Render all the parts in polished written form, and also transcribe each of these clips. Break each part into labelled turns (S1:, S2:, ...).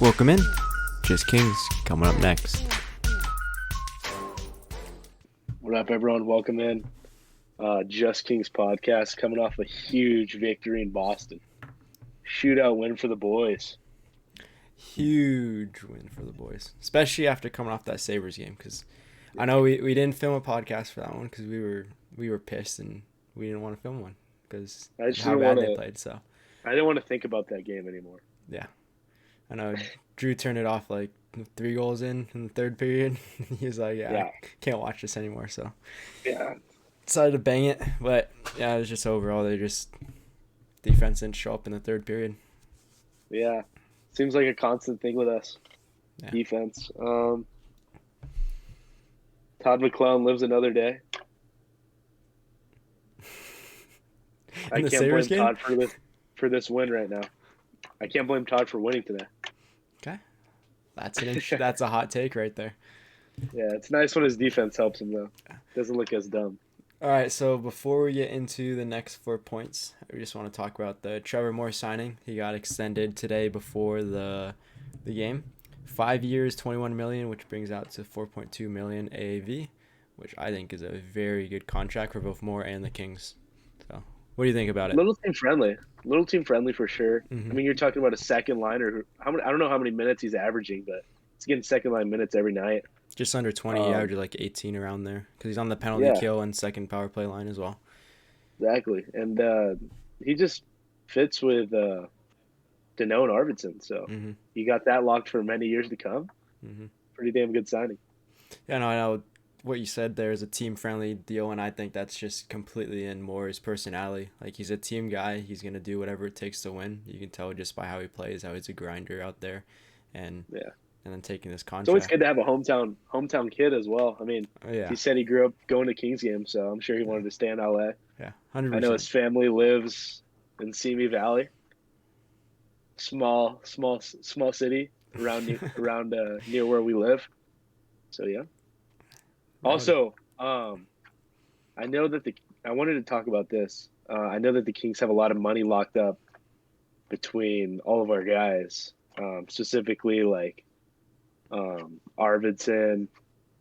S1: Welcome in. Just Kings coming up next.
S2: What up, everyone? Welcome in. Just Kings podcast coming off a huge victory in Boston. Shootout win for the boys.
S1: Huge win for the boys, especially after coming off that Sabres game. Because I know we didn't film a podcast for that one because we were pissed and we didn't want to film one because how bad they played. So
S2: I didn't want to think about that game anymore.
S1: Yeah, I know. Drew turned it off like 3 goals in the third period. He was like, "Yeah, I can't watch this anymore." So
S2: yeah,
S1: decided to bang it. But yeah, it was just overall defense didn't show up in the third period.
S2: Yeah, seems like a constant thing with us.
S1: Yeah.
S2: Defense. Todd McClellan lives another day. I can't blame Todd for this win right now. I can't blame Todd for winning today.
S1: Okay, that's a hot take right there.
S2: Yeah, it's nice when his defense helps him though. Doesn't look as dumb.
S1: All right, so before we get into the next 4 points, we just want to talk about the Trevor Moore signing. He got extended today before the game. 5 years, $21 million, which brings out to $4.2 million AAV, which I think is a very good contract for both Moore and the Kings. So, what do you think about it?
S2: Little team friendly for sure.
S1: Mm-hmm.
S2: I mean, you're talking about a second liner. I don't know how many minutes he's averaging, but he's getting second line minutes every night.
S1: Just under 20, he averaged like 18 around there because he's on the penalty kill and second power play line as well.
S2: Exactly, and he just fits with Danault and Arvidsson, so he got that locked for many years to come.
S1: Mm-hmm.
S2: Pretty damn good signing.
S1: Yeah, no, I know what you said there is a team-friendly deal, and I think that's just completely in Moore's personality. Like, he's a team guy. He's going to do whatever it takes to win. You can tell just by how he plays, how he's a grinder out there. And then taking this contract.
S2: It's always good to have a hometown kid as well. I mean, he said he grew up going to Kings games, so I'm sure he wanted to stay in LA.
S1: Yeah, 100%.
S2: I know his family lives in Simi Valley. Small city around near where we live. So yeah. Also, I know that I wanted to talk about this. I know that the Kings have a lot of money locked up between all of our guys, specifically like Arvidsson.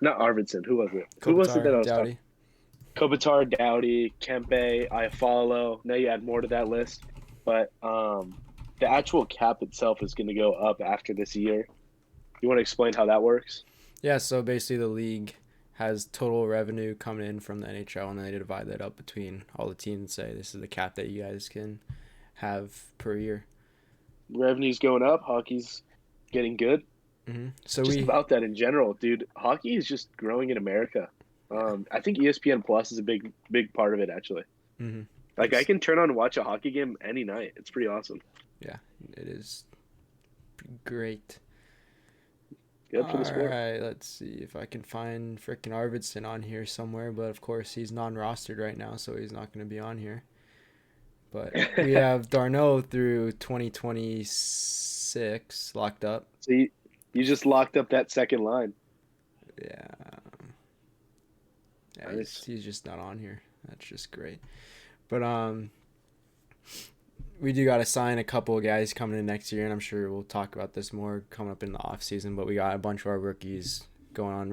S2: Not Arvidsson. Who was it? Who was it that I was talking? Kopitar, Doughty, Kempe, Iafallo. Now you add more to that list, but the actual cap itself is going to go up after this year. You want to explain how that works?
S1: Yeah. So basically, the league has total revenue coming in from the NHL, and then they divide that up between all the teams and say this is the cap that you guys can have per year.
S2: Revenue's going up. Hockey's getting good.
S1: Mm-hmm. So
S2: about that in general, dude. Hockey is just growing in America. I think ESPN Plus is a big part of it, actually.
S1: Mm-hmm.
S2: Like, I can turn on and watch a hockey game any night. It's pretty awesome.
S1: Yeah, it is great.
S2: Good for the sport.
S1: All right, let's see if I can find frickin' Arvidsson on here somewhere, but of course he's non-rostered right now, so he's not going to be on here. But we have Darno through 2026 locked up.
S2: So you just locked up that second line.
S1: Yeah.
S2: Nice.
S1: He's just not on here. That's just great. But we do got to sign a couple of guys coming in next year, and I'm sure we'll talk about this more coming up in the off season. But we got a bunch of our rookies going on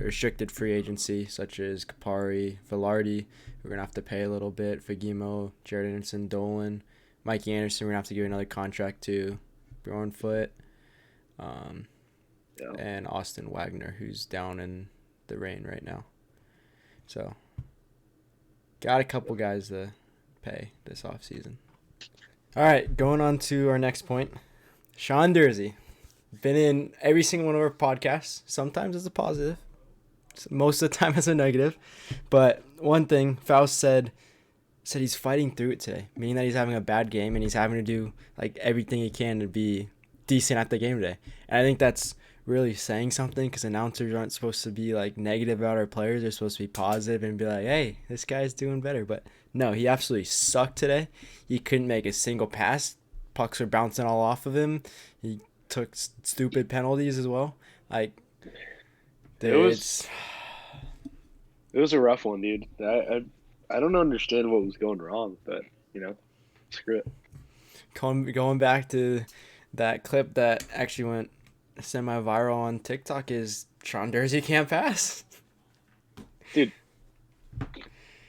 S1: restricted free agency, such as Kapari, Velarde. We're gonna have to pay a little bit. Fagemo, Jared Anderson, Dolan, Mikey Anderson. We're gonna have to give another contract to Bjornfoot, and Austin Wagner, who's down in the rain right now. So, got a couple guys to pay this offseason. All right, going on to our next point. Sean Dursey. Been in every single one of our podcasts. Sometimes it's a positive. Most of the time it's a negative. But one thing, Faust said he's fighting through it today, meaning that he's having a bad game and he's having to do like everything he can to be decent at the game today. And I think that's really saying something because announcers aren't supposed to be like negative about our players. They're supposed to be positive and be like, hey, this guy's doing better. But no, he absolutely sucked today. He couldn't make a single pass. Pucks are bouncing all off of him. He took stupid penalties as well. Like,
S2: it was a rough one, dude. I don't understand what was going wrong, but screw it.
S1: Going back to that clip that actually went semi-viral on TikTok is Sean Dursey can't pass.
S2: Dude,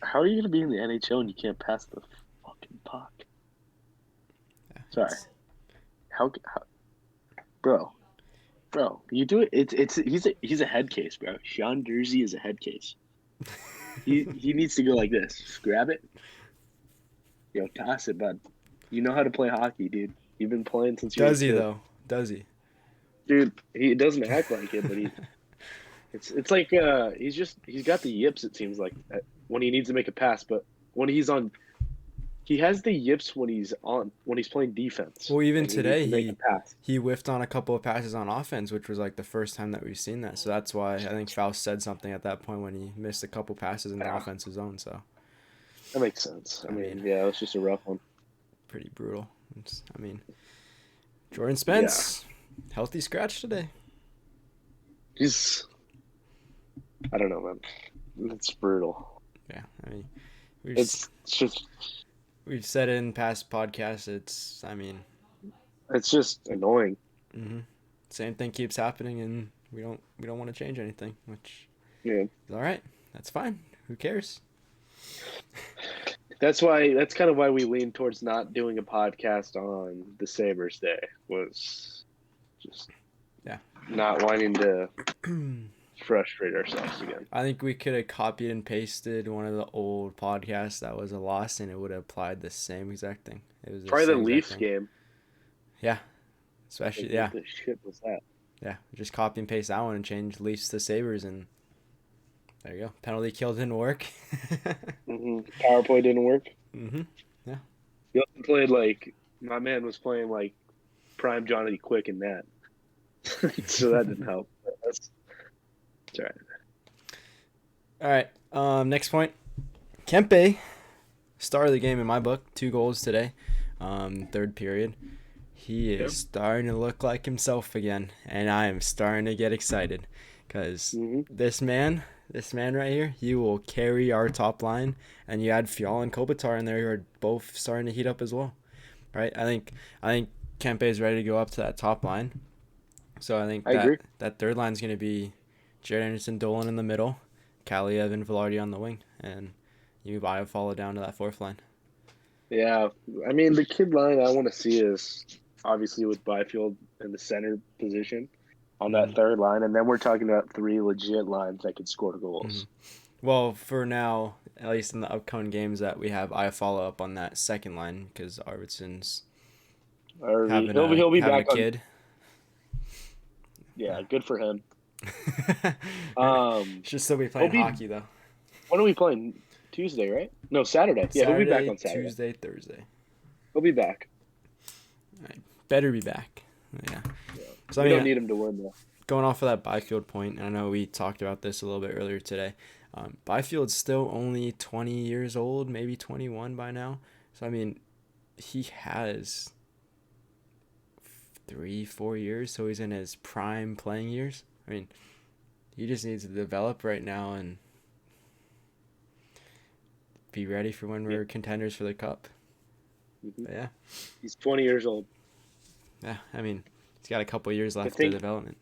S2: how are you gonna be in the NHL and you can't pass the fucking puck? Sorry. How bro, you do it. He's a head case, bro. Sean Dursey is a head case. He needs to go like this. Just grab it. Yo, toss it, bud. You know how to play hockey, dude. You've been playing since you were a
S1: Does he
S2: kid.
S1: though? Does he?
S2: Dude, he doesn't act like it, but it's like he's got the yips. It seems like when he needs to make a pass, but when he's on, he has the yips when he's playing defense.
S1: Well, even
S2: and
S1: today
S2: he needs to make a pass.
S1: he whiffed on a couple of passes on offense, which was like the first time that we've seen that. So that's why I think Faust said something at that point when he missed a couple passes in the offensive zone. So
S2: that makes sense. I mean, yeah, it was just a rough one.
S1: Pretty brutal. Jordan Spence, healthy scratch today.
S2: I don't know, man. It's brutal.
S1: Yeah, I mean, we've said it in past podcasts. It's
S2: just annoying.
S1: Mm-hmm. Same thing keeps happening, and we don't want to change anything, which
S2: is
S1: all right. That's fine. Who cares?
S2: That's kind of why we lean towards not doing a podcast on the Sabres Day, was just not wanting to frustrate ourselves again.
S1: I think we could have copied and pasted one of the old podcasts that was a loss, and it would have applied the same exact thing. It was
S2: probably the Leafs game.
S1: Yeah, especially
S2: What the shit was that?
S1: Yeah, just copy and paste that one and change Leafs to Sabres, and there you go. Penalty kill didn't work.
S2: Power play didn't work.
S1: Yeah.
S2: You also played my man was playing like prime Johnny Quick in that, so that didn't help. It's all
S1: right. All right. Next point. Kempe, star of the game in my book. 2 goals today. Third period. He is starting to look like himself again, and I am starting to get excited because this man right here, he will carry our top line, and you add Fiala and Kopitar in there, who are both starting to heat up as well, right? I think Kempe is ready to go up to that top line, so I think that third line is going to be Jared Anderson, Dolan in the middle, Kaliev and Velarde on the wing, and you follow down to that fourth line.
S2: Yeah, I mean the kid line I want to see is obviously with Byfield in the center position on that third line, and then we're talking about 3 legit lines that could score goals.
S1: Well, for now, at least in the upcoming games, that we have Iafallo up on that second line because Arvidsson's
S2: he'll be back
S1: a kid.
S2: Yeah, good for him.
S1: Should still be playing hockey though.
S2: When are we playing? Tuesday, right? No, Saturday. Yeah, he'll be back on Saturday.
S1: Tuesday, Thursday.
S2: He'll be back.
S1: Right. Better be back. Yeah.
S2: So we don't need him to win though.
S1: Going off of that Byfield point, and I know we talked about this a little bit earlier today. Byfield's still only 20 years old, maybe 21 by now. So I mean, he has 3-4 years, so he's in his prime playing years. I mean, he just needs to develop right now and be ready for when we're contenders for the cup. Yeah.
S2: He's 20 years old.
S1: Yeah, I mean, he's got a couple years left of development.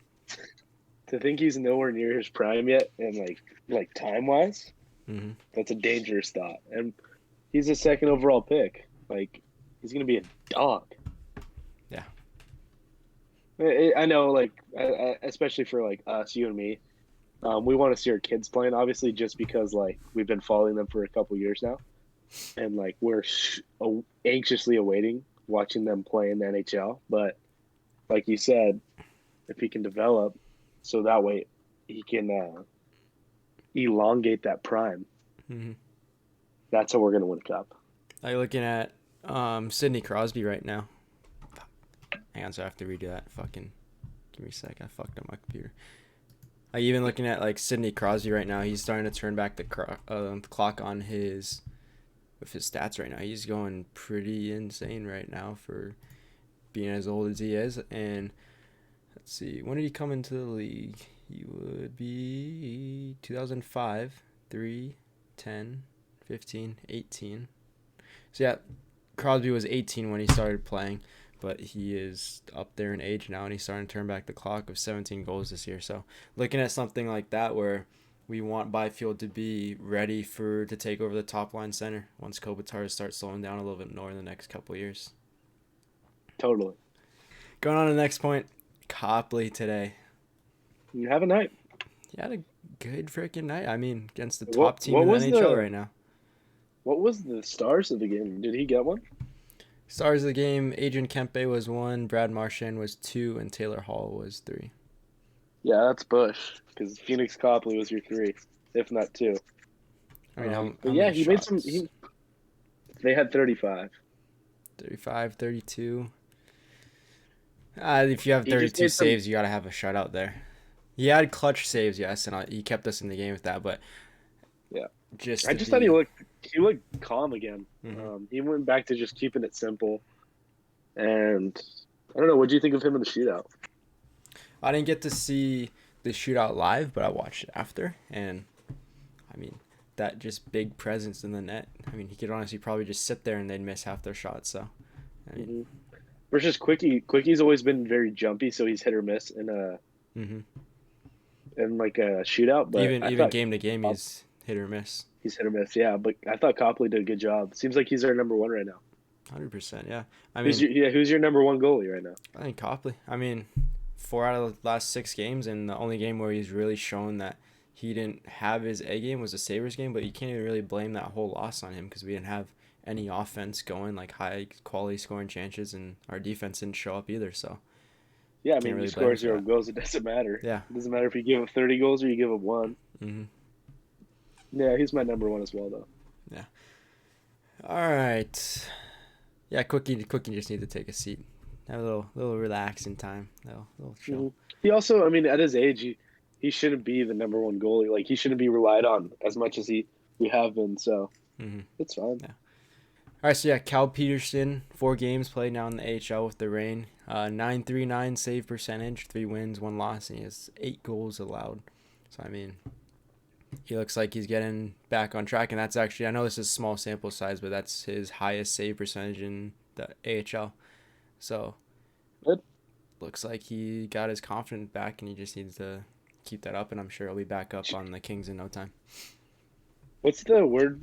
S2: To think he's nowhere near his prime yet, and like time-wise, that's a dangerous thought. And he's a second overall pick. Like, he's going to be a dog.
S1: Yeah.
S2: I know, especially for, us, you and me, we want to see our kids playing, obviously, just because, we've been following them for a couple years now. And, we're anxiously awaiting watching them play in the NHL. But, like you said, if he can develop so that way he can elongate that prime, that's how we're going to win a cup.
S1: Are you looking at Sidney Crosby right now? Hang on, so I have to redo that. Fucking give me a sec. I fucked up my computer. Even looking at Sidney Crosby right now, he's starting to turn back the clock on his stats right now. He's going pretty insane right now for being as old as he is. And let's see, when did he come into the league? He would be 2005, 3, 10, 15, 18. So yeah, Crosby was 18 when he started playing. but he is up there in age now, and he's starting to turn back the clock with 17 goals this year. So looking at something like that where we want Byfield to be ready to take over the top line center once Kopitar starts slowing down a little bit more in the next couple of years.
S2: Totally.
S1: Going on to the next point, Copley today.
S2: You have a night.
S1: He had a good freaking night. I mean, against the
S2: What-
S1: top team
S2: what
S1: in the
S2: was
S1: NHL
S2: the-
S1: right now.
S2: What was the stars of the game? Did he get one?
S1: Stars of the game, Adrian Kempe was 1, Brad Marchand was 2, and Taylor Hall was 3.
S2: Yeah, that's Bush, because Phoenix Copley was your 3, if not 2.
S1: I mean, how
S2: but yeah,
S1: many
S2: he
S1: shots?
S2: made some. They had 35.
S1: 35, 32. If you have
S2: He just
S1: 32
S2: made some-
S1: saves, you got to have a shutout there. He had clutch saves, yes, and he kept us in the game with that. But
S2: Yeah.
S1: just
S2: I just thought he looked calm again.
S1: Mhm.
S2: He went back to just keeping it simple. And I don't know, what do you think of him in the shootout?
S1: I didn't get to see the shootout live, but I watched it after, and I mean that just big presence in the net. I mean, he could honestly probably just sit there and they'd miss half their shots. So, I mean,
S2: Versus Quickie. Quickie's always been very jumpy, so he's hit or miss in a shootout. But
S1: even game to game, he's hit or miss.
S2: He's hit or miss, yeah. But I thought Copley did a good job. Seems like he's our number 1 right now.
S1: 100%, yeah. I mean,
S2: who's your number 1 goalie right now?
S1: I think Copley. I mean, 4 out of the last 6 games, and the only game where he's really shown that he didn't have his A game was the Sabres game, but you can't even really blame that whole loss on him because we didn't have any offense going, like high quality scoring chances, and our defense didn't show up either. So
S2: yeah, I mean,
S1: really
S2: you score 0 goals, it doesn't matter.
S1: Yeah,
S2: it doesn't matter if you give up 30 goals or you give up 1.
S1: Mm-hmm.
S2: Yeah, he's my number 1 as well, though.
S1: Yeah. All right. Yeah, Quickie just need to take a seat, have a little relaxing time, little chill.
S2: Mm-hmm. He also, I mean, at his age, he shouldn't be the number 1 goalie. Like, he shouldn't be relied on as much as we have been. So it's fine.
S1: Yeah. All right, so yeah, Cal Peterson, 4 games played now in the AHL with the Reign. 939 save percentage, 3 wins, 1 loss, and he has 8 goals allowed. So, I mean, he looks like he's getting back on track, and that's actually, I know this is small sample size, but that's his highest save percentage in the AHL. So,
S2: good.
S1: Looks like he got his confidence back, and he just needs to keep that up, and I'm sure he'll be back up on the Kings in no time.
S2: What's the word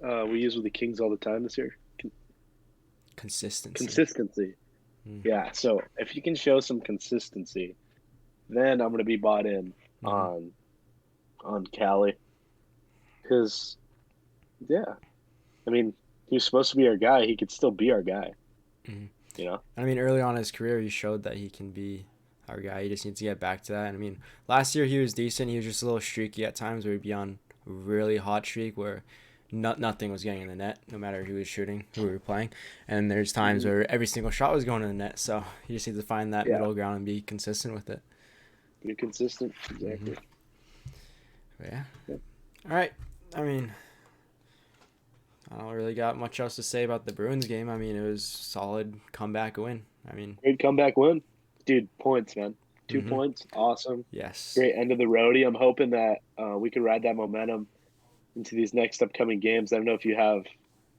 S2: we use with the Kings all the time this year?
S1: Consistency.
S2: Yeah, so if you can show some consistency, then I'm going to be bought in on Cali. Because, yeah, I mean, he was supposed to be our guy. He could still be our guy. You know?
S1: I mean, early on in his career, he showed that he can be our guy. He just needs to get back to that. And I mean, last year he was decent. He was just a little streaky at times where he'd be on a really hot streak where nothing was getting in the net, no matter who was shooting, who we were playing. And there's times where every single shot was going in the net. So you just need to find that middle ground and be consistent with it.
S2: Be consistent, exactly.
S1: Yeah. All right. I mean, I don't really got much else to say about the Bruins game. I mean, it was solid comeback win. I mean,
S2: great comeback win. Dude, points, man. 2 points. Awesome.
S1: Yes.
S2: Great end of the roadie. I'm hoping that we can ride that momentum into these next upcoming games. I don't know if you have.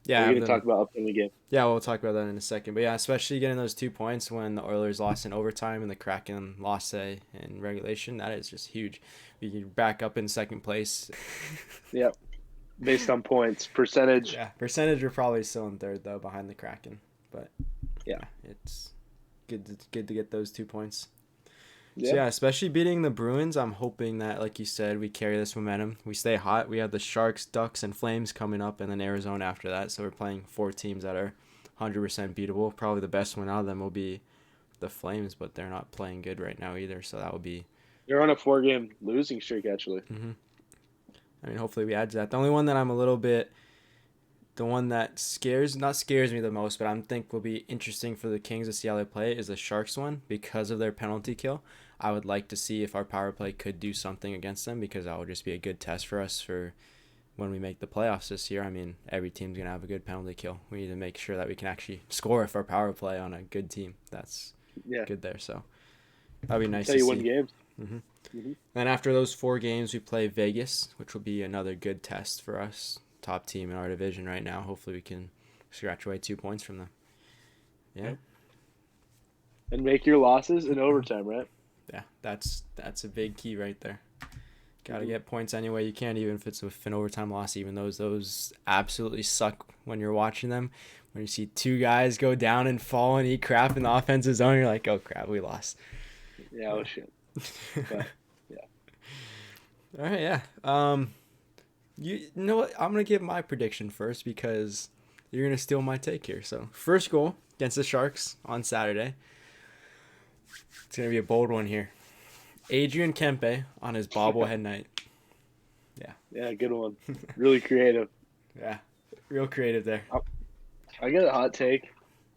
S1: Yeah.
S2: We're going to talk about upcoming game.
S1: Yeah, we'll talk about that in a second. But yeah, especially getting those 2 points when the Oilers lost in overtime and the Kraken lost in regulation. That is just huge. We can back up in second place.
S2: Yep. Based on points, percentage.
S1: Yeah, percentage we're probably still in third though, behind the Kraken. But yeah, it's good to get those 2 points. Yeah. So yeah, especially beating the Bruins, I'm hoping that, like you said, we carry this momentum. We stay hot. We have the Sharks, Ducks, and Flames coming up, and then Arizona after that. So we're playing 4 teams that are 100% beatable. Probably the best one out of them will be the Flames, but they're not playing good right now either. So that would be.
S2: They're on a 4-game losing streak, actually.
S1: I mean, hopefully we add to that. The only one that I'm a little bit, the one that scares me the most, but I think will be interesting for the Kings to see how they play is the Sharks one because of their penalty kill. I would like to see if our power play could do something against them because that would just be a good test for us for when we make the playoffs this year. I mean, every team's going to have a good penalty kill. We need to make sure that we can actually score if our power play on a good team. That's good there. So that would be nice to see.
S2: That's how you win games.
S1: And after those 4 games, we play Vegas, which will be another good test for us. Top team in our division right now. Hopefully we can scratch away 2 points from them. Yeah.
S2: And make your losses in overtime, right?
S1: Yeah, that's a big key right there. Got to
S2: Mhm.
S1: get points anyway you can, even if it's with an overtime loss. Even those absolutely suck when you're watching them. When you see two guys go down and fall and eat crap in the offensive zone, you're like, oh crap, we lost.
S2: Yeah, oh shit. But yeah.
S1: All right, yeah. You know what? I'm gonna give my prediction first because you're gonna steal my take here. So first goal against the Sharks on Saturday. It's gonna be a bold one here. Adrian Kempe on his bobblehead night. Yeah.
S2: Yeah, good one. Really creative.
S1: Yeah. Real creative there.
S2: I got a hot take.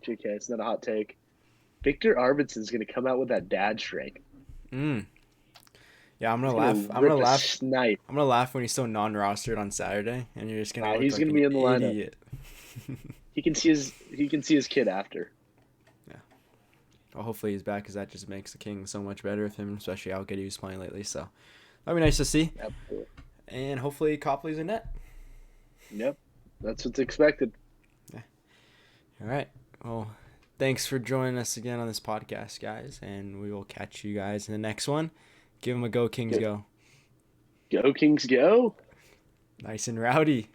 S2: JK, it's not a hot take. Victor Arvidsson's gonna come out with that dad strike.
S1: Mm. Yeah, I'm gonna
S2: He's gonna
S1: laugh. I'm gonna
S2: rip a
S1: laugh.
S2: snipe.
S1: I'm gonna laugh when he's still non-rostered on Saturday, and you're just gonna look
S2: He's
S1: like
S2: gonna
S1: an
S2: be in the lineup.
S1: idiot.
S2: He can see his kid after.
S1: Yeah. Well, hopefully he's back because that just makes the Kings so much better with him, especially how good he was playing lately. So that'd be nice to see.
S2: Absolutely.
S1: And hopefully Copley's in net.
S2: Yep. That's what's expected.
S1: Yeah. All right. Well, thanks for joining us again on this podcast, guys, and we will catch you guys in the next one. Give them a go, Kings, go.
S2: Go Kings go.
S1: Nice and rowdy.